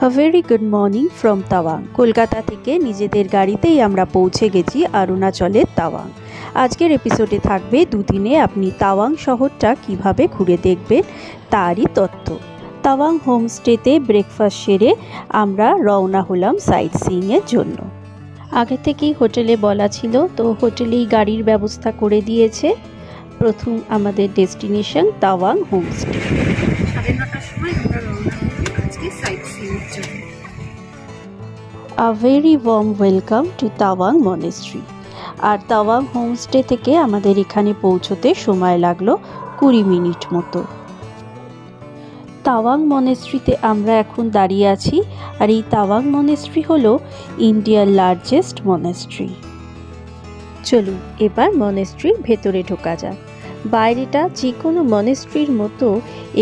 A very good morning from Tawang. Kolkata থেকে নিজেদের গাড়িতেই আমরা পৌঁছে গেছি অরুণাচলের তাওয়াং। আজকের এপিসোডে থাকবে দুদিনে আপনি তাওয়াং শহরটা কিভাবে ঘুরে দেখবেন তারই তথ্য। তাওয়াং হোমস্টেতে ব্রেকফাস্ট সেরে আমরা রওনা হলাম সাইট সিইংয়ের জন্য। আগে থেকেই হোটেলে বলা ছিল, তো হোটেলেই গাড়ির ব্যবস্থা করে দিয়েছে। প্রথম আমাদের ডেস্টিনেশন তাওয়াং হোমস্টে। 9:30টার সময় আমরা রওনা হলাম আজকে সাইট সিইংয়ের জন্য। A very warm welcome to Tawang Monastery. আর তাওয়াং হোমস্টে থেকে আমাদের এখানে পৌঁছতে সময় লাগলো 20 মিনিট মতো। তাওয়াং মনেস্ট্রিতে আমরা এখন দাঁড়িয়ে আছি, আর এই তাওয়াং মনেস্ট্রি হলো ইন্ডিয়ার লার্জেস্ট মনেস্ট্রি। চলুন এবার মনেস্ট্রির ভেতরে ঢোকা যাক। বাইরেটা যে কোনো মনেস্ট্রির মতো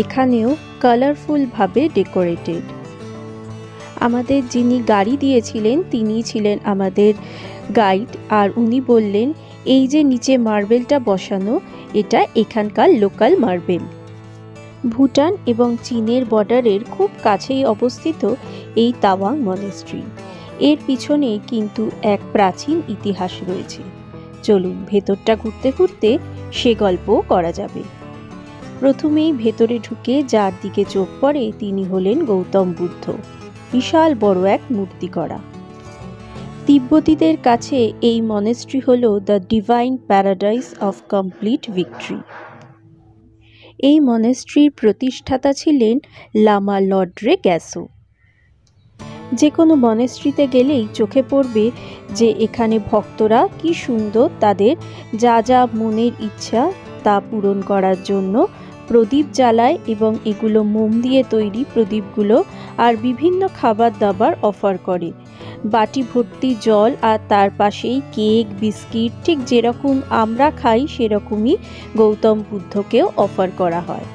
এখানেও কালারফুলভাবে ডেকোরেটেড। আমাদের যিনি গাড়ি দিয়েছিলেন তিনি ছিলেন আমাদের গাইড, আর উনি বললেন এই যে নিচে মার্বেলটা বসানো, এটা এখানকার লোকাল মার্বেল। ভুটান এবং চীনের বর্ডারের খুব কাছেই অবস্থিত এই তাওয়াং মনেস্ট্রি। এর পিছনে কিন্তু এক প্রাচীন ইতিহাস রয়েছে। চলুন ভেতরটা ঘুরতে ঘুরতে সে গল্পও করা যাবে। প্রথমেই ভেতরে ঢুকে যার দিকে চোখ পড়ে তিনি হলেন গৌতম বুদ্ধ, বিশাল বড় এক মূর্তি করা। তিব্বতীদের কাছে এই মনেস্ট্রি হল the divine paradise of complete victory. এই মনেস্ট্রির প্রতিষ্ঠাতা ছিলেন লামা লর্ডরে গ্যাসো। যে কোনো মনেস্ট্রিতে গেলেই চোখে পড়বে যে এখানে ভক্তরা কি সুন্দর তাদের যা যা মনের ইচ্ছা তা পূরণ করার জন্য প্রদীপ জ্বালায়, এবং এগুলো মোম দিয়ে তৈরি প্রদীপগুলো, আর বিভিন্ন খাবার দাবার অফার করে। বাটি ভর্তি জল, আর তার পাশেই কেক, বিস্কিট, ঠিক যেরকম আমরা খাই সেরকমই গৌতম বুদ্ধকেও অফার করা হয়।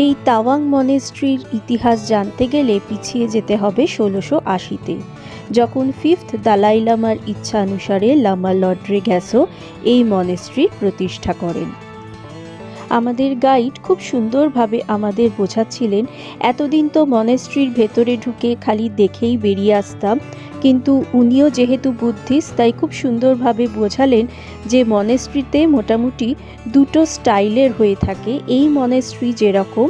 এই তাওয়াং মনেস্ট্রির ইতিহাস জানতে গেলে পিছিয়ে যেতে হবে 1680-তে, যখন 5th দালাই লামার ইচ্ছা অনুসারে লামা লর্ডরে গ্যাসো এই মনেস্ট্রির প্রতিষ্ঠা করেন। আমাদের গাইড খুব সুন্দরভাবে আমাদের বোঝাচ্ছিলেন। এতদিন তো মনেস্ট্রির ভেতরে ঢুকে খালি দেখেই বেরিয়ে আসতাম, কিন্তু উনিও যেহেতু বুদ্ধিস্ট তাই খুব সুন্দরভাবে বোঝালেন যে মনেস্ট্রিতে মোটামুটি দুটো স্টাইলের হয়ে থাকে। এই মনেস্ট্রি যেরকম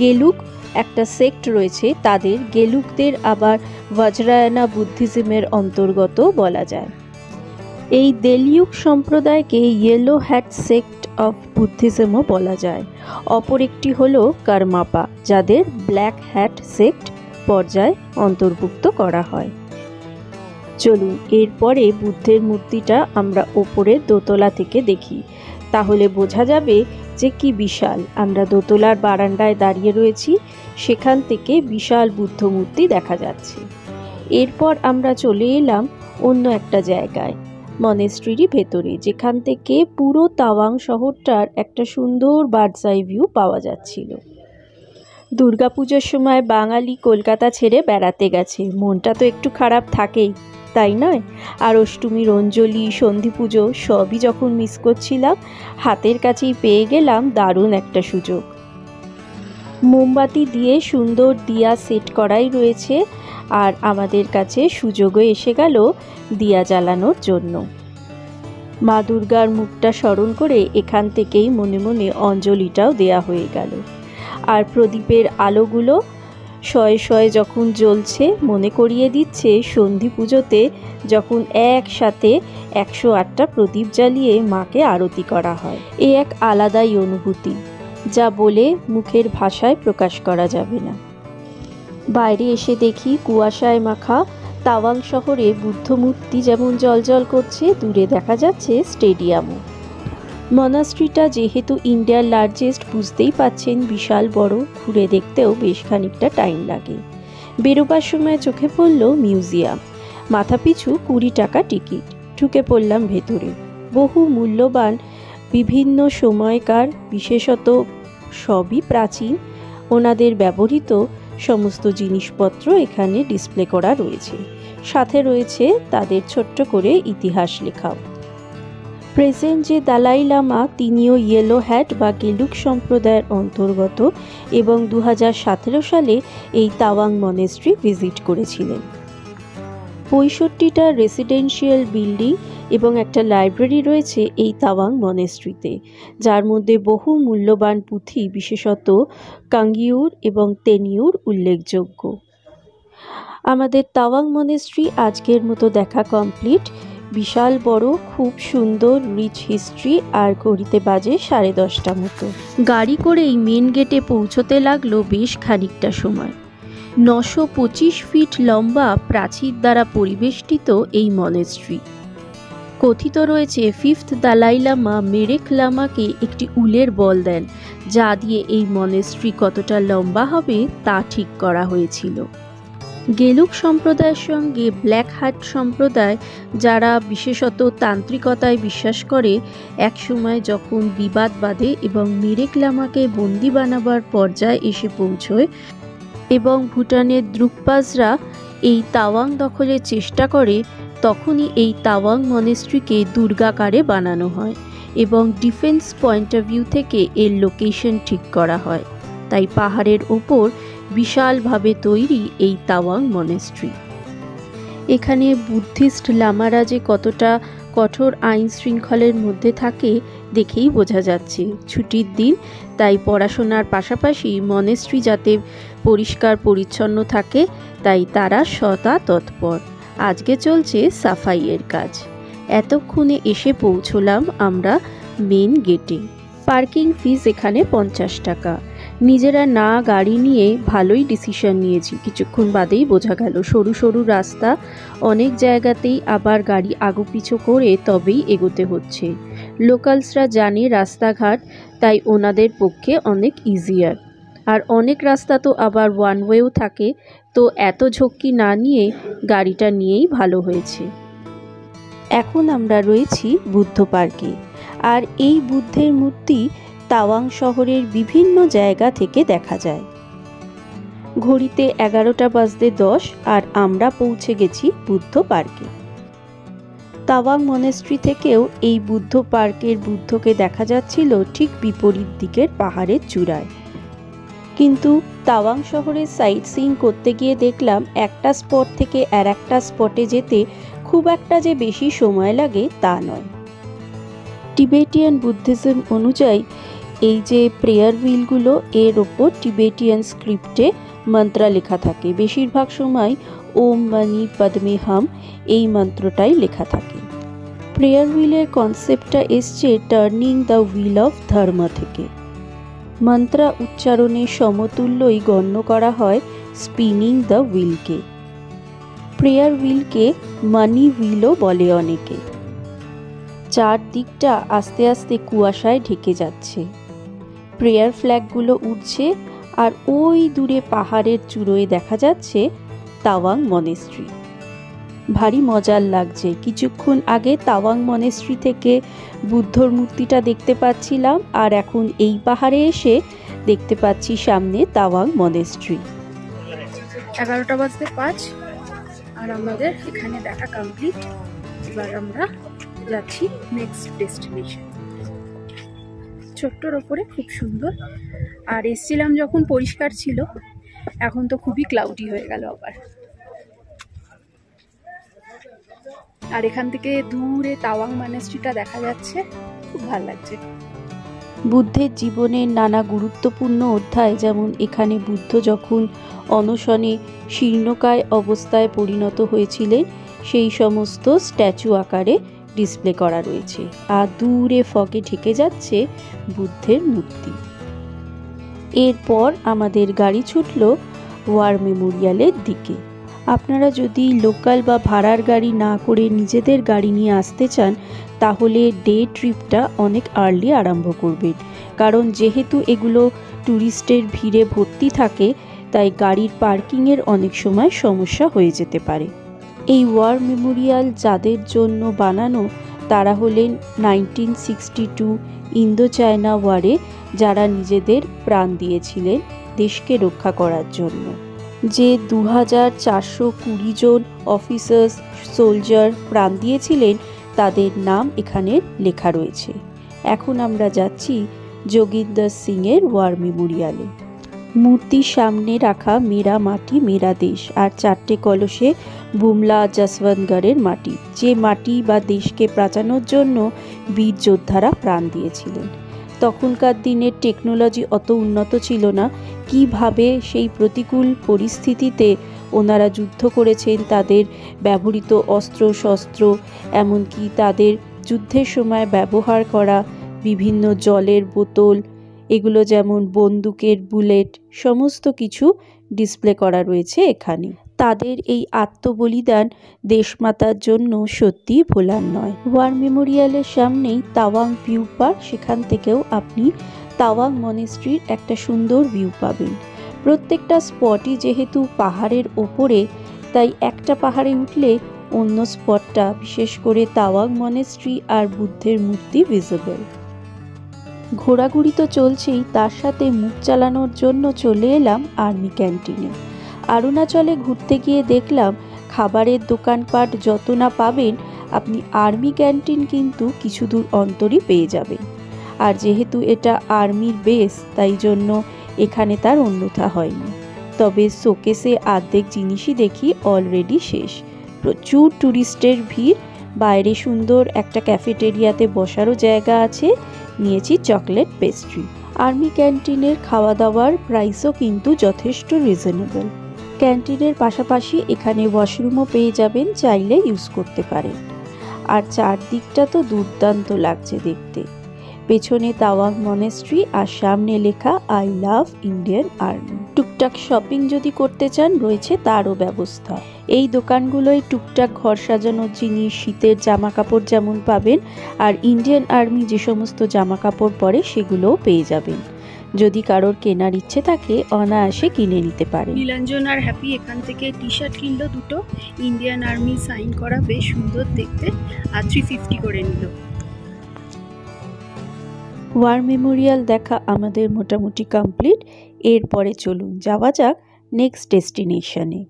গেলুক একটা সেক্ট রয়েছে, তাদের গেলুকদের আবার বজ্রায়না বুদ্ধিজমের অন্তর্গত বলা যায়। এই দেলিউক সম্প্রদায়কে ইয়েলো হ্যাট সেক্ট অফ বুদ্ধিজমও বলা যায়। অপর একটি হলো কারমাপা, যাদের ব্ল্যাক হ্যাট সেক্ট পর্যায়ে অন্তর্ভুক্ত করা হয়। চলুন এরপরে বুদ্ধের মূর্তিটা আমরা ওপরের দোতলা থেকে দেখি, তাহলে বোঝা যাবে যে কি বিশাল। আমরা দোতলার বারান্দায় দাঁড়িয়ে রয়েছি, সেখান থেকে বিশাল বুদ্ধ মূর্তি দেখা যাচ্ছে। এরপর আমরা চলে এলাম অন্য একটা জায়গায়, মনেস্ট্রিরই ভেতরে, যেখান থেকে পুরো তাওয়াং শহরটার একটা সুন্দর বার্ডস আই ভিউ পাওয়া যাচ্ছিল। দুর্গাপুজোর সময় বাঙালি কলকাতা ছেড়ে বেড়াতে গেছে, মনটা তো একটু খারাপ থাকেই, তাই নয়? আর অষ্টমীর অঞ্জলি, সন্ধি পুজো সবই যখন মিস করছিলাম, হাতের কাছেই পেয়ে গেলাম দারুণ একটা সুযোগ। মোমবাতি দিয়ে সুন্দর দিয়া সেট করাই রয়েছে, আর আমাদের কাছে সুযোগও এসে গেল দিয়া জ্বালানোর জন্য। মা দুর্গার মুখটা স্মরণ করে এখান থেকেই মনে মনে অঞ্জলিটাও দেয়া হয়ে গেল। আর প্রদীপের আলোগুলো শয়ে শয়ে যখন জ্বলছে, মনে করিয়ে দিচ্ছে সন্ধি পুজোতে যখন একসাথে 108টা প্রদীপ জ্বালিয়ে মাকে আরতি করা হয়। এ এক আলাদাই অনুভূতি, যা বলে মুখের ভাষায় প্রকাশ করা যাবে না। বাইরে এসে দেখি কুয়াশায় মাখা তাওয়াং শহরে বুদ্ধ মূর্তি যেমন জ্বলজ্বল করছে, দূরে দেখা যাচ্ছে স্টেডিয়ামও। মনাস্ট্রিটা যেহেতু ইন্ডিয়ার লার্জেস্ট, বুঝতেই পাচ্ছেন বিশাল বড়, ঘুরে দেখতেও বেশ খানিকটা টাইম লাগে। বেরোবার সময় চোখে পড়ল মিউজিয়াম, মাথাপিছু 20 টাকা টিকিট। ঢুকে পড়লাম ভেতরে। বহু মূল্যবান বিভিন্ন সময়কার, বিশেষত সবই প্রাচীন, ওনাদের ব্যবহৃত সমস্ত জিনিসপত্র এখানে ডিসপ্লে করা রয়েছে। সাথে রয়েছে তাদের ছোট্ট করে ইতিহাস লেখাও। প্রেজেন্ট যে দালাই লামা তিনিও ইয়েলো হ্যাট বা গেলুক সম্প্রদায়ের অন্তর্গত এবং 2017 সালে এই তাওয়াং মনেস্ট্রি ভিজিট করেছিলেন। 65টা রেসিডেন্সিয়াল বিল্ডিং এবং একটা লাইব্রেরি রয়েছে এই তাওয়াং মনেস্ট্রিতে, যার মধ্যে বহু মূল্যবান পুঁথি বিশেষত কাঙ্গিউর এবং তেনিউর উল্লেখযোগ্য। আমাদের তাওয়াং মনেস্ট্রি আজকের মতো দেখা কমপ্লিট। বিশাল বড়, খুব সুন্দর, রিচ হিস্ট্রি। আর ঘড়িতে বাজে 10:30 মতো। গাড়ি করে এই মেন গেটে পৌঁছতে লাগলো বেশ খানিকটা সময়। 925 ফিট লম্বা প্রাচীর দ্বারা পরিবেষ্টিত এই মনেস্ট্রি। কথিত রয়েছে 5th দালাই লামা মেরেক লামাকে একটি উলের বল দেন, যা দিয়ে এই মনেস্ট্রি কতটা লম্বা হবে তা ঠিক করা হয়েছিল। গেলুক সম্প্রদায়ের সঙ্গে ব্ল্যাক হাট সম্প্রদায়, যারা বিশেষত তান্ত্রিকতায় বিশ্বাস করে, একসময় যখন বিবাদ বাধে এবং মেরেক লামাকে বন্দি বানাবার পর্যায়ে এসে পৌঁছয় এবং ভুটানের দ্রুকপাজরা এই তাওয়াং দখলের চেষ্টা করে, তখনই এই তাওয়াং মনেস্ট্রিকে দুর্গাকারে বানানো হয় এবং ডিফেন্স পয়েন্ট অফ ভিউ থেকে এর লোকেশন ঠিক করা হয়। তাই পাহাড়ের ওপর বিশালভাবে তৈরি এই তাওয়াং মনেস্ট্রি। এখানে বুদ্ধিস্ট লামারা যে কতটা কঠোর আইন শৃঙ্খলের মধ্যে থাকে দেখেই বোঝা যাচ্ছে। ছুটির দিন, তাই পড়াশোনার পাশাপাশি মনেস্ট্রি যাতে পরিষ্কার পরিচ্ছন্ন থাকে তাই তারা সদা তৎপর। আজকে চলছে সাফাইয়ের কাজ। এতক্ষণে এসে পৌঁছলাম আমরা মেন গেটে। পার্কিং ফিস এখানে 50 টাকা। নিজেরা না গাড়ি নিয়ে ভালোই ডিসিশন নিয়েছি। কিছুক্ষণ বাদেই বোঝা গেল সরু সরু রাস্তা, অনেক জায়গাতেই আবার গাড়ি আগুপিছু করে তবেই এগোতে হচ্ছে। লোকালসরা জানে রাস্তাঘাট, তাই ওনাদের পক্ষে অনেক ইজিয়ার। আর অনেক রাস্তা তো আবার ওয়ান ওয়েও থাকে, তো এত ঝক্কি না নিয়ে গাড়িটা নিয়েই ভালো হয়েছে। এখন আমরা রয়েছি বুদ্ধ পার্কে। আর এই বুদ্ধের মূর্তি তাওয়াং শহরের বিভিন্ন জায়গা থেকে দেখা যায়। ঘড়িতে 11:10 আর আমরা পৌঁছে গেছি বুদ্ধ পার্কে। তাওয়াং মনেস্ট্রি থেকেও এই বুদ্ধ পার্কের বুদ্ধকে দেখা যাচ্ছিল ঠিক বিপরীত দিকের পাহাড়ের চূড়ায়। কিন্তু তাওয়াং শহরের সাইট সিইং করতে গিয়ে দেখলাম একটা স্পট থেকে আর একটা স্পটে যেতে খুব একটা যে বেশি সময় লাগে তা নয়। টিবেটিয়ান বুদ্ধিজম অনুযায়ী এই যে প্রেয়ার হুইলগুলো, এর ওপর টিবেটিয়ান স্ক্রিপ্টে মন্ত্র লেখা থাকে। বেশিরভাগ সময় ওম মানি পদ্মে হাম এই মন্ত্রটাই লেখা থাকে। প্রেয়ার হুইলের কনসেপ্টটা এসছে টার্নিং দ্য হুইল অফ ধর্ম থেকে। মন্ত্র উচ্চারণের সমতুল্যই গণ্য করা হয় স্পিনিং দ্য হুইলকে। প্রেয়ার হুইলকে মানি হুইলও বলে অনেকে। চারদিকটা আস্তে আস্তে কুয়াশায় ঢেকে যাচ্ছে। প্রেয়ার ফ্ল্যাগগুলো উঠছে আর ওই দূরে পাহাড়ের চূড়োয় দেখা যাচ্ছে তাওয়াং মনেস্ট্রি। ভারী মজার লাগছে। কিছুক্ষণ আগে তাওয়াং মনেস্ট্রি থেকে বুদ্ধর মূর্তিটা দেখতে পাচ্ছিলাম, আর এখন এই পাহাড়ে এসে দেখতে পাচ্ছি সামনে তাওয়াং মনেস্ট্রি। 11:05 আর আমাদের এখানে দেখা কমপ্লিট। এবার আমরা যাচ্ছি নেক্সট ডেস্টিনেশন। ছোট্টর ওপরে খুব সুন্দর। আর এসছিলাম যখন পরিষ্কার ছিল, এখন তো খুবই ক্লাউডি হয়ে গেল আবার। আর এখান থেকে দূরে তাওয়াং মনেস্ট্রিটা দেখা যাচ্ছে, খুব ভালো লাগছে। বুদ্ধের জীবনের নানা গুরুত্বপূর্ণ অধ্যায়, যেমন এখানে বুদ্ধ যখন অনশনে শীর্ণকায় অবস্থায় পরিণত হয়েছিলেন সেই সমস্ত স্ট্যাচু আকারে ডিসপ্লে করা রয়েছে। আর দূরে ফগে ঢেকে যাচ্ছে বুদ্ধের মূর্তি। এরপর আমাদের গাড়ি ছুটল ওয়ার মেমোরিয়ালের দিকে। আপনারা যদি লোকাল বা ভাড়ার গাড়ি না করে নিজেদের গাড়ি নিয়ে আসতে চান, তাহলে ডে ট্রিপটা অনেক আর্লি আরম্ভ করবেন, কারণ যেহেতু এগুলো ট্যুরিস্টের ভিড়ে ভর্তি থাকে, তাই গাড়ির পার্কিংয়ের অনেক সময় সমস্যা হয়ে যেতে পারে। এই ওয়ার মেমোরিয়াল যাদের জন্য বানানো, তারা হলেন 1962 ইন্দো চায়না ওয়ারে যারা নিজেদের প্রাণ দিয়েছিলেন দেশকে রক্ষা করার জন্য। যে 2420 জন অফিসার্স সোলজার প্রাণ দিয়েছিলেন, তাদের নাম এখানে লেখা রয়েছে। এখন আমরা যাচ্ছি যোগিন্দর সিংয়ের ওয়ার মেমোরিয়ালে। মূর্তির সামনে রাখা মেরা মাটি মেরা দেশ আর 4টে কলসে বুমলা যশবন্তগড়ের মাটি, যে মাটি বা দেশকে বাঁচানোর জন্য বীর যোদ্ধারা প্রাণ দিয়েছিলেন। তখনকার দিনের টেকনোলজি অত উন্নত ছিল না, কিভাবে সেই প্রতিকূল পরিস্থিতিতে ওনারা যুদ্ধ করেছেন, তাদের ব্যবহৃত অস্ত্র শস্ত্র, এমনকি তাদের যুদ্ধের সময় ব্যবহার করা বিভিন্ন জলের বোতল, এগুলো যেমন বন্দুকের বুলেট, সমস্ত কিছু ডিসপ্লে করা রয়েছে এখানে। তাদের এই আত্মবলিদান দেশমাতার জন্য সত্যিই ভোলার নয়। ওয়ার মেমোরিয়ালের সামনেই তাওয়াং ভিউ পার্ক, সেখান থেকেও আপনি তাওয়াং মনেস্ট্রির একটা সুন্দর ভিউ পাবেন। প্রত্যেকটা স্পটই যেহেতু পাহাড়ের ওপরে, তাই একটা পাহাড়ে উঠলে অন্য স্পটটা, বিশেষ করে তাওয়াং মনেস্ট্রি আর বুদ্ধের মূর্তি ভিজিবল। ঘোরাঘুরি তো চলছেই, তার সাথে মুখ চালানোর জন্য চলে এলাম আর্মি ক্যান্টিনে। অরুণাচলে ঘুরতে গিয়ে দেখলাম খাবারের দোকানপাট যত না পাবেন, আপনি আর্মি ক্যান্টিন কিন্তু কিছু দূর অন্তরই পেয়ে যাবেন। আর যেহেতু এটা আর্মির বেস, তাই জন্য এখানে তার অন্যথা হয়নি। তবে শোকেসে অর্ধেক জিনিসই দেখি অলরেডি শেষ। প্রচুর ট্যুরিস্টের ভিড়। বাইরে সুন্দর একটা ক্যাফেটেরিয়াতে বসারও জায়গা আছে। নিয়েছি চকলেট পেস্ট্রি। আর্মি ক্যান্টিনের খাওয়া দাওয়ার প্রাইসও কিন্তু যথেষ্ট রিজনেবল। ক্যান্টিনের পাশাপাশি এখানে ওয়াশরুমও পেয়ে যাবেন, চাইলে ইউজ করতে পারেন। আর চারদিকটা তো দুর্দান্ত লাগছে দেখতে। পেছনে তাওয়াং মনেস্ট্রি আর সামনে লেখা আই লাভ ইন্ডিয়ান আর্মি। টুকটাক শপিং যদি করতে চান, রয়েছে তারও ব্যবস্থা। এই দোকানগুলোয় টুকটাক ঘর সাজানোর জিনিস, শীতের জামা কাপড় যেমন পাবেন, আর ইন্ডিয়ান আর্মি যে সমস্ত জামা কাপড় পরে সেগুলোও পেয়ে যাবেন। যদি কারোর কেনার ইচ্ছে থাকে অনায়াসে কিনে নিতে পারেন। নীলাঞ্জন আর হ্যাপি এখান থেকে টি শার্ট কিনলো দুটো, ইন্ডিয়ান আর্মি সাইন করা, বেশ সুন্দর দেখতে, আর 350 করে নিল। ওয়ার মেমোরিয়াল দেখা আমাদের মোটামুটি কমপ্লিট। এরপরে চলুন যাওয়া যাক নেক্সট ডেস্টিনেশনে।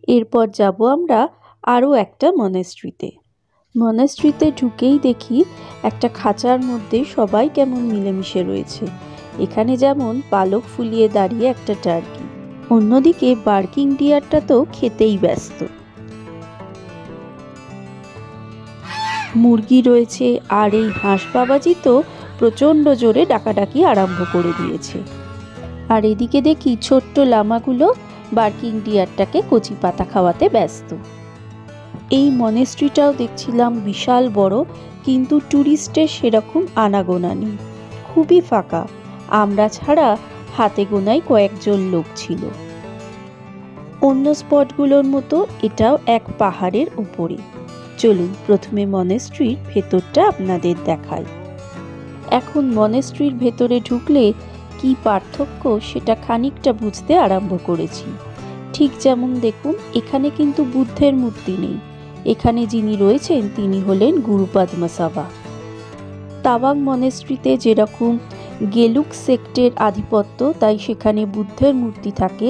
এরপর যাব আমরা আরও একটা মনেস্ট্রিতে। মনেস্ট্রিতে ঢুকেই দেখি একটা খাঁচার মধ্যে সবাই কেমন মিলেমিশে রয়েছে। এখানে যেমন পালক ফুলিয়ে দাঁড়িয়ে একটা টার্কি, অন্যদিকে বার্কিং ডিয়ারটা তো খেতেই ব্যস্ত। মুরগি রয়েছে, আর এই হাঁস বাবাজি তো প্রচণ্ড জোরে ডাকাডাকি আরম্ভ করে দিয়েছে। আর এদিকে দেখি ছোট্ট লামাগুলো বার্কিং ডিয়ারটাকে কচি পাতা খাওয়াতে ব্যস্ত। এই মনেস্ট্রিটাও দেখছিলাম বিশাল বড়, কিন্তু ট্যুরিস্টের সেরকম আনাগোনা নেই, খুবই ফাঁকা। আমরা ছাড়া হাতে গোনাই কয়েকজন লোক ছিল। অন্য স্পটগুলোর মতো এটাও এক পাহাড়ের উপরে। চলুন প্রথমে মনেস্ট্রির ভেতরটা আপনাদের দেখাই। এখন মনেস্ট্রির ভেতরে ঢুকলে কি পার্থক্য সেটা খানিকটা বুঝতে আরম্ভ করেছি। ঠিক যেমন দেখুন, এখানে কিন্তু বুদ্ধের মূর্তি নেই। এখানে যিনি রয়েছেন তিনি হলেন গুরু পদ্মসভা। তাওয়াং মনেস্ট্রিতে যেরকম গেলুক সেক্টের আধিপত্য, তাই সেখানে বুদ্ধের মূর্তি থাকে।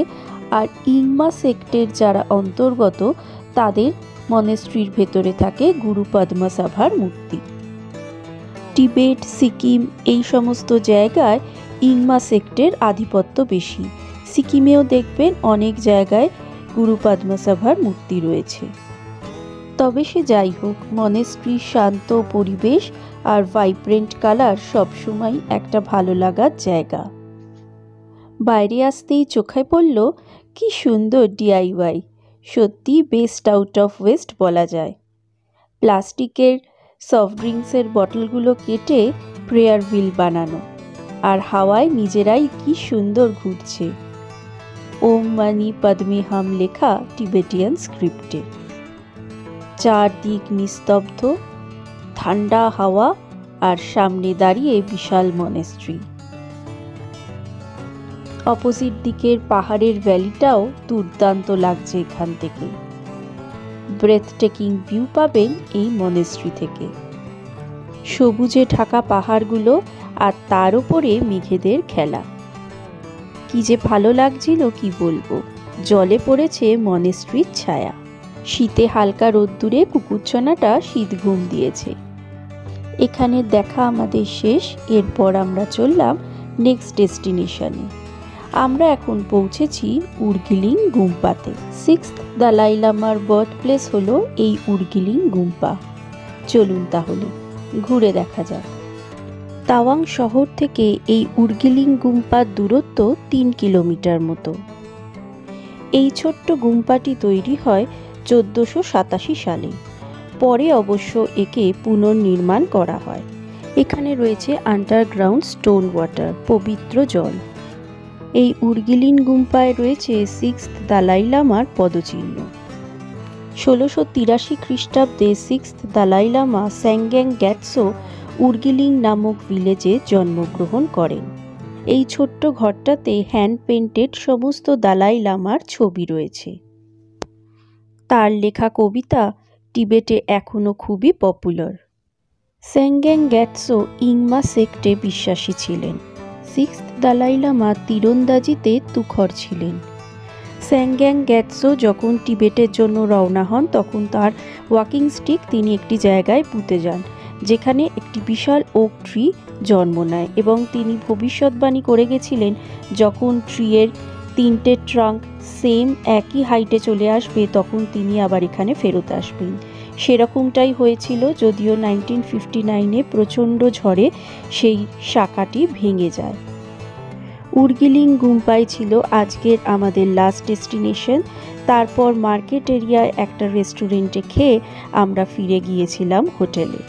আর ইংমা সেক্টের যারা অন্তর্গত, তাদের মনেস্ট্রির ভেতরে থাকে গুরু পদ্মসভার মূর্তি। টিবেট, সিকিম এই সমস্ত জায়গায় ইংমা সেক্টের আধিপত্য বেশি। সিকিমেও দেখবেন অনেক জায়গায় গুরু পদ্মসভার মূর্তি রয়েছে। তবে সে যাই হোক, মনেস্ট্রির শান্ত পরিবেশ আর ভাইব্রেন্ট কালার সবসময় একটা ভালো লাগার জায়গা। বাইরে আসতেই চোখে পড়ল কি সুন্দর ডিআইওয়াই। সত্যি বেস্ট আউট অফ ওয়েস্ট বলা যায়। প্লাস্টিকের সফট ড্রিঙ্কসের বটলগুলো কেটে প্রেয়ার হুইল বানানো, আর হাওয়ায় নিজেরাই কি সুন্দর ঘুরছে। ওম মানি পদ্মে হাম লেখা টিবেটিয়ান স্ক্রিপ্টে। চারদিক নিস্তব্ধ, ঠান্ডা হাওয়া, আর সামনে দাঁড়িয়ে বিশাল মনেস্ট্রি। অপোজিট দিকের পাহাড়ের ভ্যালিটাও দুর্দান্ত লাগছে এখান থেকে। ব্রেথ টেকিং ভিউ পাবেন এই মনেস্ট্রি থেকে। সবুজে ঢাকা পাহাড়গুলো, আর তার উপরে মেঘেদের খেলা। কি যে ভালো লাগছিল কি বলবো। জলে পড়েছে মনেস্ট্রির ছায়া। শীতে হালকা রোদ্দুরে কুকুরছানাটা শীত ঘুম দিয়েছে। এখানে দেখা আমাদের শেষ। এরপর আমরা চললাম নেক্সট ডেস্টিনেশনে। আমরা এখন পৌঁছেছি উর্গিলিং গুম্পাতে। 6th দালাই লামার বার্থ প্লেস হলো এই উর্গিলিং গুম্পা। চলুন তাহলে ঘুরে দেখা যাক। তাওয়াং শহর থেকে এই উর্গিলিং গুম্পার দূরত্ব 3 কিলোমিটার মতো। এই ছোট্ট গুম্পাটি তৈরি হয় 1487 সালে। পরে অবশ্য একে পুনর্নির্মাণ করা হয়। এখানে রয়েছে আন্ডারগ্রাউন্ড স্টোন ওয়াটার, পবিত্র জল। এই উর্গিলিং গুম্পায় রয়েছে 6th দালাই লামার পদচিহ্ন। 1683 খ্রিস্টাব্দে 6th দালাই লামা স্যাঙ্গ্যাং গ্যাটসো উর্গিলিং নামক ভিলেজে জন্মগ্রহণ করেন। এই ছোট্ট ঘরটাতে হ্যান্ড পেন্টেড সমস্ত দালাই লামার ছবি রয়েছে। তার লেখা কবিতা টিবেটে এখনও খুবই পপুলার। স্যাঙ্গ্যাং গ্যাটসো ইংমা সেক্টে বিশ্বাসী ছিলেন। 6th দালাই লামা তীরন্দাজিতে তুখর ছিলেন। স্যাঙ্গ্যাং গ্যাটসো যখন টিবেটের জন্য রওনা হন তখন তার ওয়াকিং স্টিক তিনি একটি জায়গায় পুঁতে যান, যেখানে একটি বিশাল ওক ট্রি জন্ম নেয়, এবং তিনি ভবিষ্যৎবাণী করে গেছিলেন যখন ট্রিয়ের 3টে ট্রাঙ্ক সেম একই হাইটে চলে আসবে তখন তিনি আবার এখানে ফেরত আসবেন। সেরকমটাই হয়েছিল, যদিও 1959-এ প্রচণ্ড ঝড়ে সেই শাখাটি ভেঙে যায়। উর্গিলিং গুম্পাই ছিল আজকের আমাদের লাস্ট ডেস্টিনেশন। তারপর মার্কেট এরিয়ায় একটা রেস্টুরেন্টে খেয়ে আমরা ফিরে গিয়েছিলাম হোটেলে।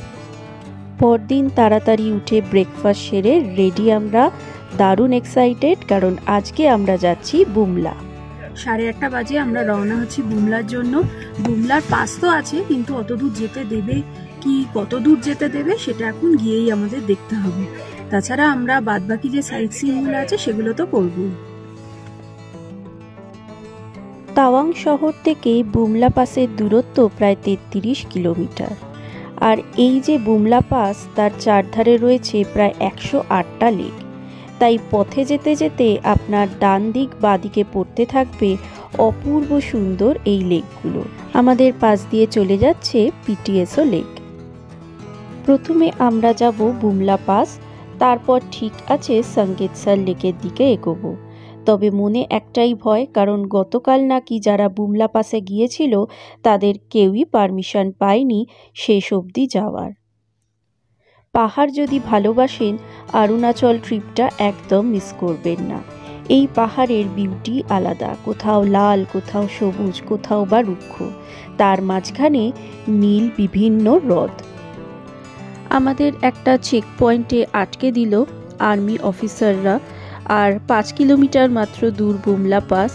পরদিন তাড়াতাড়ি উঠে ব্রেকফাস্ট সেরে রেডি আমরা, দারুণ এক্সাইটেড, কারণ আজকে আমরা যাচ্ছি বুমলা। 8:30 বাজে আমরা রওনা হচ্ছি বুমলার জন্য। বুমলার পাস তো আছে, কিন্তু অত দূর যেতে দেবে কি কত দূর যেতে দেবে সেটা এখন গিয়েই আমাদের দেখতে হবে। তাছাড়া আমরা বাদবাকি যে সাইট সিনগুলো আছে সেগুলো তো করবই। তাওয়াং শহর থেকে বুমলা পাসের দূরত্ব প্রায় 33 কিলোমিটার। আর এই যে বুমলা পাস, তার চারধারে রয়েছে প্রায় 108টা লেক। তাই পথে যেতে যেতে আপনার ডান দিক বাঁ দিকে পড়তে থাকবে অপূর্ব সুন্দর এই লেকগুলো। আমাদের পাশ দিয়ে চলে যাচ্ছে পিটিএসও লেক। প্রথমে আমরা যাব বুমলা পাস, তারপর ঠিক আছে সঙ্গেতসার লেকের দিকে এগোবো। তবে মনে একটাই ভয়, কারণ গতকাল নাকি যারা বুমলা পাসে গিয়েছিল তাদের কেউই পারমিশন পায়নি শেষ অবধি যাওয়ার। পাহাড় যদি ভালোবাসেন অরুণাচল ট্রিপটা একদম মিস করবেন না। এই পাহাড়ের বিউটি আলাদা, কোথাও লাল, কোথাও সবুজ, কোথাও বা রুক্ষ, তার মাঝখানে নীল বিভিন্ন হ্রদ। আমাদের একটা চেক পয়েন্টে আটকে দিল আর্মি অফিসাররা, আর 5 কিলোমিটার মাত্র দূর বুমলা পাস।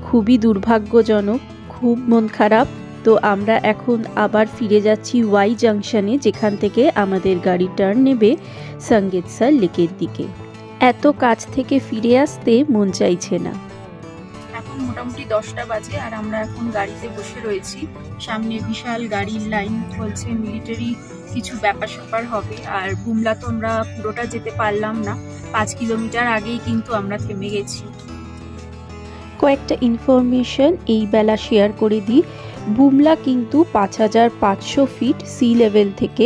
খুবই দুর্ভাগ্যজনক, খুব মন খারাপ। তো আমরা এখন আবার ফিরে যাচ্ছি ওয়াই জাংশনে, যেখান থেকে আমাদের গাড়ি টার্ন নেবে সঙ্গেতসার লেকের দিকে। এত কাছ থেকে ফিরে আসতে মন চাইছে না। এখন মোটামুটি 10টা বাজে আর আমরা এখন গাড়িতে বসে রয়েছি। সামনে বিশাল গাড়ির লাইন, বলছে মিলিটারি কিছু ব্যাপার স্যাপার হবে। আর বুমলা তো আমরা পুরোটা যেতে পারলাম না, 5 কিলোমিটার আগেই কিন্তু আমরা থেমে গেছি। কয়েকটা ইনফরমেশন এই বেলা শেয়ার করে দিই। বুমলা কিন্তু 5500 ফিট সি লেভেল থেকে।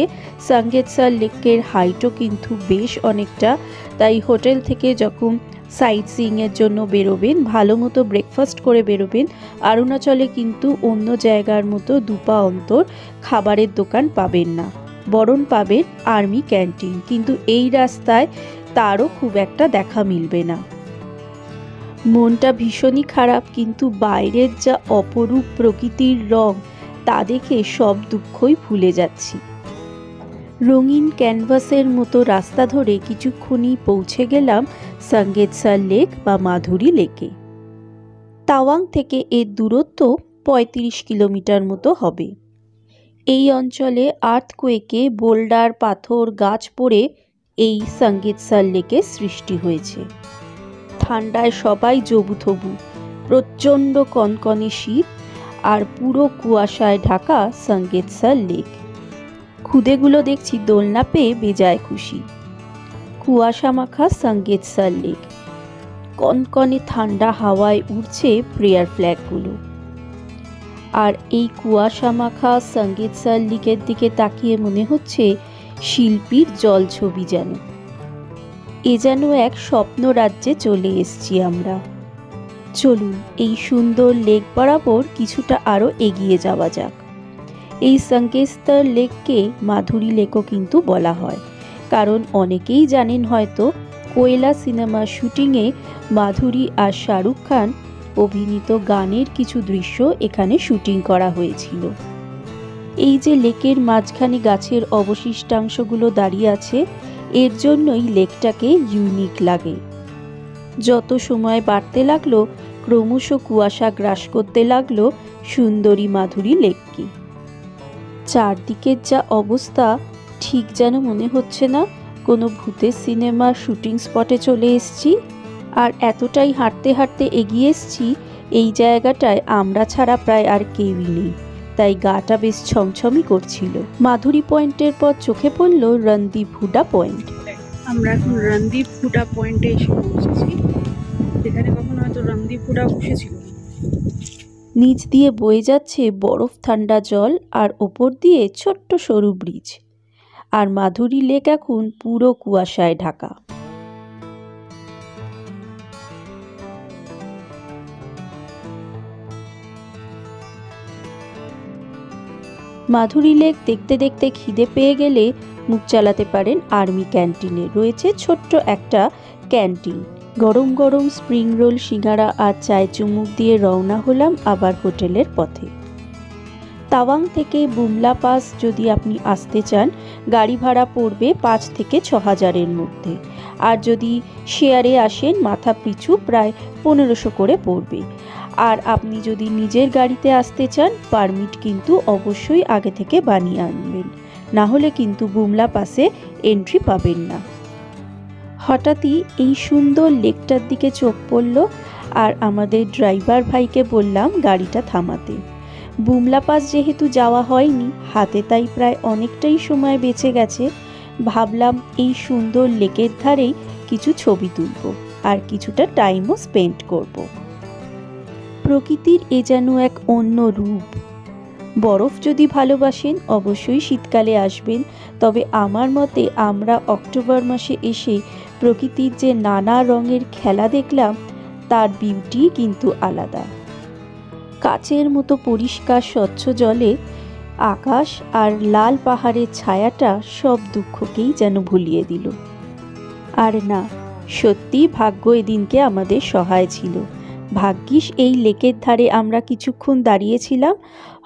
সঙ্গেতসার লেকের হাইটও কিন্তু বেশ অনেকটা। তাই হোটেল থেকে যখন সাইট সিইংয়ের জন্য বেরোবেন ভালো মতো ব্রেকফাস্ট করে বেরোবেন। অরুণাচলে কিন্তু অন্য জায়গার মতো দুপা অন্তর খাবারের দোকান পাবেন না, বরং পাবেন আর্মি ক্যান্টিন, কিন্তু এই রাস্তায় তারও খুব একটা দেখা মিলবে না। মনটা ভীষণই খারাপ, কিন্তু বাইরের যা অপরূপ প্রকৃতির রং তা দেখে সব দুঃখই ভুলে যাচ্ছি। রঙিন ক্যানভাসের মতো রাস্তা ধরে কিছুক্ষণই পৌঁছে গেলাম সঙ্গেতসার লেক বা মাধুরী লেকে। তাওয়াং থেকে এর দূরত্ব 35 কিলোমিটার মতো হবে। এই অঞ্চলে আর্থকোয়েকে বোল্ডার, পাথর, গাছ পড়ে এই সঙ্গেতসার লেকের সৃষ্টি হয়েছে। ঠান্ডায় সবাই জবুথবু, প্রচণ্ড কনকনে শীত আর পুরো কুয়াশায় ঢাকা সঙ্গেতসার লেক। খুদেগুলো দেখছি দোলনা পেয়ে বেজায় খুশি। কুয়াশা মাখা সঙ্গেতসার লেক, কনকনে ঠান্ডা হাওয়ায় উড়ছে প্রেয়ার ফ্ল্যাগগুলো। আর এই কুয়াশা মাখা সঙ্গীতসার লেকের দিকে তাকিয়ে মনে হচ্ছে শিল্পীর জলছবি যেন। এ যেন এক স্বপ্ন রাজ্যে চলে এসেছি আমরা। চলুন এই সুন্দর লেক বরাবর কিছুটা আরও এগিয়ে যাওয়া যাক। এই সঙ্গীতসার লেককে মাধুরী লেকও কিন্তু বলা হয়, কারণ অনেকেই জানেন হয়তো কোয়েলা সিনেমার শুটিংয়ে মাধুরী আর শাহরুখ খান অভিনীত গানের কিছু দৃশ্য এখানে শুটিং করা হয়েছিল। এই যে লেকের মাঝখানে গাছের অবশিষ্টাংশগুলো দাঁড়িয়ে আছে, এর জন্যই লেকটাকে ইউনিক লাগে। যত সময় বাড়তে লাগলো ক্রমশ কুয়াশা গ্রাস করতে লাগলো সুন্দরী মাধুরী লেককে। চারদিকের যা অবস্থা, ঠিক যেন মনে হচ্ছে না কোনো ভূতের সিনেমার শুটিং স্পটে চলে এসেছি। আর এতটাই হাঁটতে হাঁটতে এগিয়ে এসেছি, এই জায়গাটায় আমরা ছাড়া প্রায় আর কেউই নেই, তাই গাটা বেশ ছমছমই করছিল। মাধুরী পয়েন্টের পর চোখে পড়ল রণদীপ হুডা পয়েন্ট। আমরা এখন রণদীপ হুডা পয়েন্টে এসে পৌঁছেছি, যেখানে কখনো হয়তো রণদীপ হুডা বসেছিল। নিচ দিয়ে বয়ে যাচ্ছে বরফ ঠান্ডা জল, আর ওপর দিয়ে ছোট্ট সরু ব্রিজ। আর মাধুরী লেক এখন পুরো কুয়াশায় ঢাকা। মাধুরী লেক দেখতে দেখতে খিদে পেয়ে গেলে মুখ চালাতে পারেন আর্মি ক্যান্টিনে। রয়েছে ছোট্ট একটা ক্যান্টিন। গরম গরম স্প্রিং রোল, সিঙ্গারা আর চায় চুমুক দিয়ে রওনা হলাম আবার হোটেলের পথে। তাওয়াং থেকে বুমলা পাস যদি আপনি আসতে চান, গাড়ি ভাড়া পড়বে 5 থেকে 6 হাজারের মধ্যে। আর যদি শেয়ারে আসেন মাথা পিছু প্রায় 1500 করে পড়বে। আর আপনি যদি নিজের গাড়িতে আসতে চান, পারমিট কিন্তু অবশ্যই আগে থেকে বানিয়ে আনবেন, না হলে কিন্তু বুমলা পাসে এন্ট্রি পাবেন না। হঠাৎই এই সুন্দর লেকটার দিকে চোখ পড়ল, আর আমাদের ড্রাইভার ভাইকে বললাম গাড়িটা থামাতে। বুমলা পাস যেহেতু যাওয়া হয়নি হাতে, তাই প্রায় অনেকটাই সময় বেঁচে গেছে। ভাবলাম এই সুন্দর লেকের ধারেই কিছু ছবি তুলব আর কিছুটা টাইমও স্পেন্ড করব। প্রকৃতির এ যেন এক অন্য রূপ। বরফ যদি ভালোবাসেন অবশ্যই শীতকালে আসবেন, তবে আমার মতে আমরা অক্টোবর মাসে এসে প্রকৃতির যে নানা রঙের খেলা দেখলাম, তার বিউটি কিন্তু আলাদা। কাচের মতো পরিষ্কার স্বচ্ছ জলে আকাশ আর লাল পাহাড়ের ছায়াটা সব দুঃখকেই যেন ভুলিয়ে দিল। আর না, সত্যি ভাগ্য এদিনকে আমাদের সহায় ছিল। ভাগ্যিস এই লেকের ধারে আমরা কিছুক্ষণ দাঁড়িয়েছিলাম।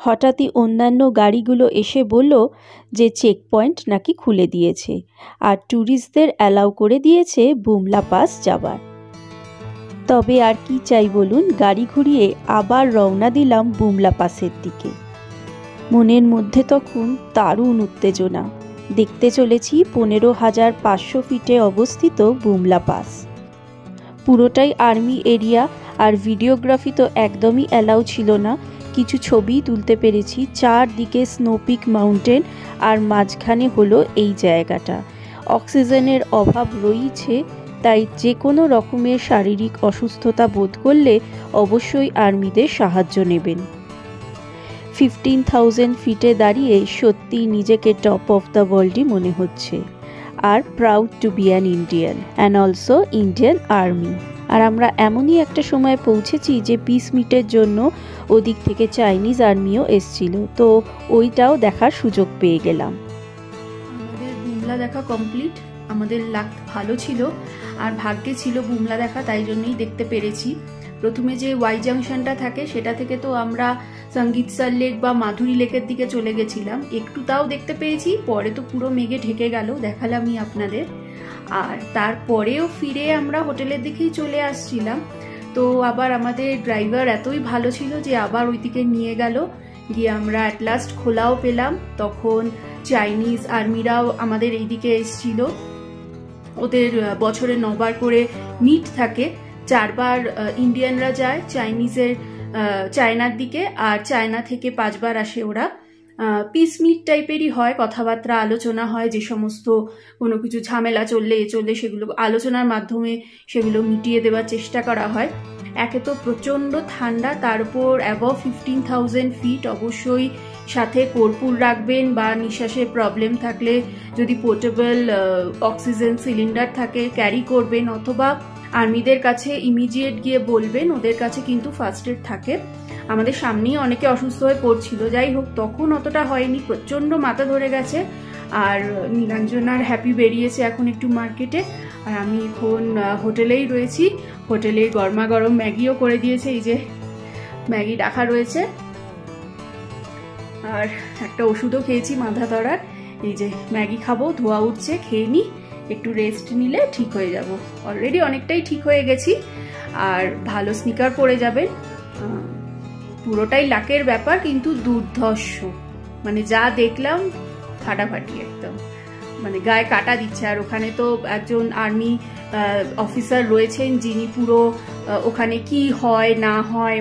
হঠাৎই অন্যান্য গাড়িগুলো এসে বলল যে চেক পয়েন্ট নাকি খুলে দিয়েছে আর ট্যুরিস্টদের অ্যালাউ করে দিয়েছে বুমলা পাস যাবার। তবে আর কি চাই বলুন, গাড়ি ঘুরিয়ে আবার রওনা দিলাম বুমলা পাসের দিকে। মনের মধ্যে তখন দারুণ উত্তেজনা। দেখতে চলেছি 15,500 ফিটে অবস্থিত বুমলা পাস। পুরোটাই আর্মি এরিয়া, আর ভিডিওগ্রাফি তো একদমই অ্যালাউ ছিল না। কিছু ছবি তুলতে পেরেছি। চারদিকে স্নোপিক মাউন্টেন, আর মাঝখানে হলো এই জায়গাটা। অক্সিজেনের অভাব রয়েছে, তাই যে কোনো রকমের শারীরিক অসুস্থতা বোধ করলে অবশ্যই আর্মিদের সাহায্য নেবেন। 15,000 ফিটে দাঁড়িয়ে সত্যি নিজেকে টপ অফ দ্য ওয়ার্ল্ডই মনে হচ্ছে। আর proud to be an Indian and also Indian army. আর আমরা এমনই একটা সময় পৌঁছেছি যে পিস মিটের জন্য ওদিক থেকে চাইনিজ আর্মিও এসছিল, তো ওইটাও দেখার সুযোগ পেয়ে গেলাম। আমাদের বুমলা দেখা কমপ্লিট। আমাদের লাক ভালো ছিল আর ভাগ্যে ছিল বুমলা দেখা, তাই জন্যই দেখতে পেরেছি। প্রথমে যে ওয়াই জাংশনটা থাকে সেটা থেকে তো আমরা সঙ্গীতসার লেক বা মাধুরী লেকের দিকে চলে গেছিলাম, একটু তাও দেখতে পেয়েছি। পরে তো পুরো মেঘে ঢেকে গেল, দেখালামই আপনাদের। আর তারপরেও ফিরে আমরা হোটেলের দিকেই চলে আসছিলাম, তো আবার আমাদের ড্রাইভার এতই ভালো ছিল যে আবার ওই দিকে নিয়ে গেল। গিয়ে আমরা অ্যাট লাস্ট খোলাও পেলাম। তখন চাইনিজ আর্মিরাও আমাদের এইদিকে এসছিল। ওদের বছরে 9 বার করে মিট থাকে। 4 বার ইন্ডিয়ানরা যায় চায়নার দিকে, আর চায়না থেকে 5 বার আসে ওরা। পিস মিট টাইপেরই হয়, কথাবার্তা আলোচনা হয়, যে সমস্ত কোনো কিছু ঝামেলা চললে সেগুলো আলোচনার মাধ্যমে সেগুলো মিটিয়ে দেওয়ার চেষ্টা করা হয়। একে তো প্রচণ্ড ঠান্ডা, তার উপর অ্যাবভ 15,000 ফিট। অবশ্যই সাথে কর্পূর রাখবেন, বা নিঃশ্বাসের প্রবলেম থাকলে যদি পোর্টেবল অক্সিজেন সিলিন্ডার থাকে ক্যারি করবেন, অথবা আর্মিদের কাছে ইমিডিয়েট গিয়ে বলবেন, ওদের কাছে কিন্তু ফার্স্ট এড থাকে। আমাদের সামনেই অনেকে অসুস্থ হয়ে পড়ছিল, যাই হোক তখন অতটা হয়নি, প্রচণ্ড মাথা ধরে গেছে। আর নীলাঞ্জন আর হ্যাপি বেরিয়েছে এখন একটু মার্কেটে, আর আমি এখন হোটেলেই রয়েছি। হোটেলে গরমা গরম ম্যাগিও করে দিয়েছে, এই যে ম্যাগি রাখা রয়েছে, আর একটা ওষুধও খেয়েছি মাথা ধরার। এই যে ম্যাগি খাবো, ধোয়া উঠছে, খেয়ে নিই, একটু রেস্ট নিলে ঠিক হয়ে যাব। অলরেডি অনেকটাই ঠিক হয়ে গেছি। আর ভালো স্নিকার পরে যাবেন, পুরোটাই লাকের ব্যাপার, কিন্তু দুর্ধর্ষ, মানে যা দেখলাম ফাটাফাটি একদম, মানে গায়ে কাটা দিচ্ছে। আর ওখানে তো একজন আর্মি অফিসার রয়েছেন যিনি পুরো ওখানে কি হয় না হয়,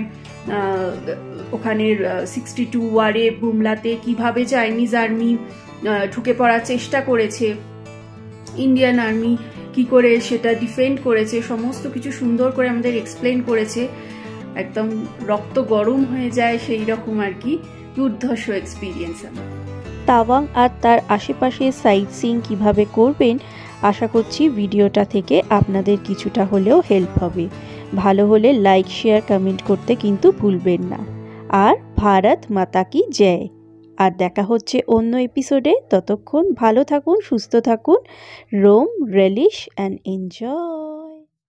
ওখানের 62 ওয়ারে বুমলাতে কিভাবে চাইনিজ আর্মি ঢুকে পড়ার চেষ্টা করেছে, ইন্ডিয়ান আর্মি কি করে সেটা ডিফেন্ড করেছে, সমস্ত কিছু সুন্দর করে আমাদের এক্সপ্লেন করেছে। একদম রক্ত গরম হয়ে যায় সেই রকম আর কি, দুর্ধর্ষ এক্সপিরিয়েন্স আমার। তাওয়াং আর তার আশেপাশে সাইট সিইং কীভাবে করবেন আশা করছি ভিডিওটা থেকে আপনাদের কিছুটা হলেও হেল্প হবে। ভালো হলে লাইক শেয়ার কমেন্ট করতে কিন্তু ভুলবেন না। আর ভারত মাতা কি জয়। আর দেখা হচ্ছে অন্য এপিসোডে, ততক্ষণ ভালো থাকুন, সুস্থ থাকুন। Roam, relish and enjoy.